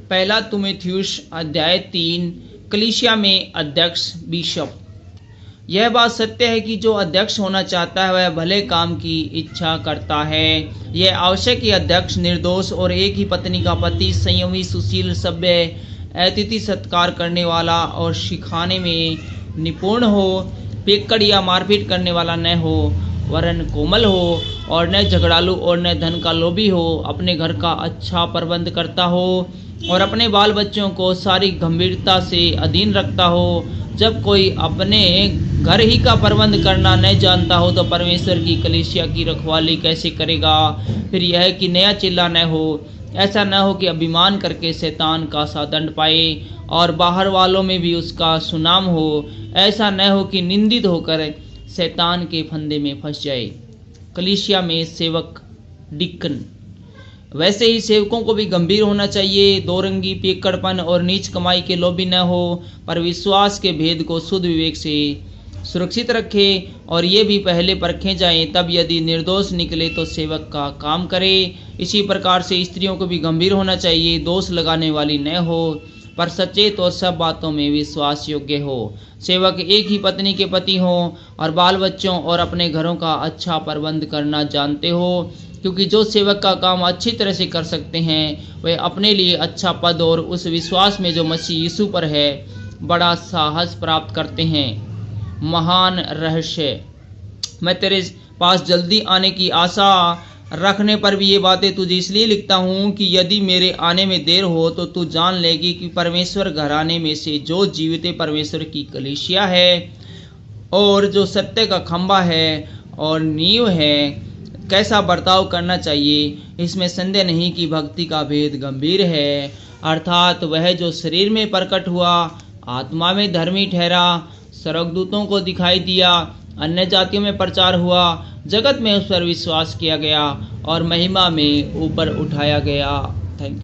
पहला तीमुथियुस अध्याय 3। कलीसिया में अध्यक्ष बिशप। यह बात सत्य है कि जो अध्यक्ष होना चाहता है वह भले काम की इच्छा करता है। यह आवश्यक कि अध्यक्ष निर्दोष और एक ही पत्नी का पति, संयमी, सुशील, सभ्य, अतिथि सत्कार करने वाला और सिखाने में निपुण हो, पियक्कड़ या मारपीट करने वाला न हो, वरन कोमल हो और न झगड़ालू और न धन का लोभी हो, अपने घर का अच्छा प्रबंध करता हो और अपने बाल बच्चों को सारी गंभीरता से अधीन रखता हो। जब कोई अपने घर ही का प्रबंध करना न जानता हो तो परमेश्वर की कलीसिया की रखवाली कैसे करेगा। फिर यह कि नया चिल्ला न हो, ऐसा न हो कि अभिमान करके शैतान का सा दंड पाए और बाहर वालों में भी उसका सुनाम हो। ऐसा न हो कि निंदित होकर शैतान के फंदे में फंस जाए। कलीसिया में सेवक डिकन। वैसे ही सेवकों को भी गंभीर होना चाहिए, दोरंगी, पियक्कड़पन और नीच कमाई के लोभी न हो, पर विश्वास के भेद को शुद्ध विवेक से सुरक्षित रखे और ये भी पहले परखे जाएं, तब यदि निर्दोष निकले तो सेवक का काम करे। इसी प्रकार से स्त्रियों को भी गंभीर होना चाहिए, दोष लगाने वाली न हो, पर सचेत और सब बातों में विश्वास योग्य हो। सेवक एक ही पत्नी के पति हों और बाल बच्चों और अपने घरों का अच्छा प्रबंध करना जानते हो, क्योंकि जो सेवक का काम अच्छी तरह से कर सकते हैं वे अपने लिए अच्छा पद और उस विश्वास में जो मसीह यीशु पर है बड़ा साहस प्राप्त करते हैं। महान रहस्य। मैं तेरे पास जल्दी आने की आशा रखने पर भी ये बातें तुझे इसलिए लिखता हूँ कि यदि मेरे आने में देर हो तो तू जान लेगी कि परमेश्वर घराने में से जो जीवित परमेश्वर की कलीसिया है और जो सत्य का खंभा है और नींव है, कैसा बर्ताव करना चाहिए। इसमें संदेह नहीं कि भक्ति का भेद गंभीर है, अर्थात वह जो शरीर में प्रकट हुआ, आत्मा में धर्मी ठहरा, स्वर्गदूतों को दिखाई दिया, अन्य जातियों में प्रचार हुआ, जगत में उस पर विश्वास किया गया और महिमा में ऊपर उठाया गया।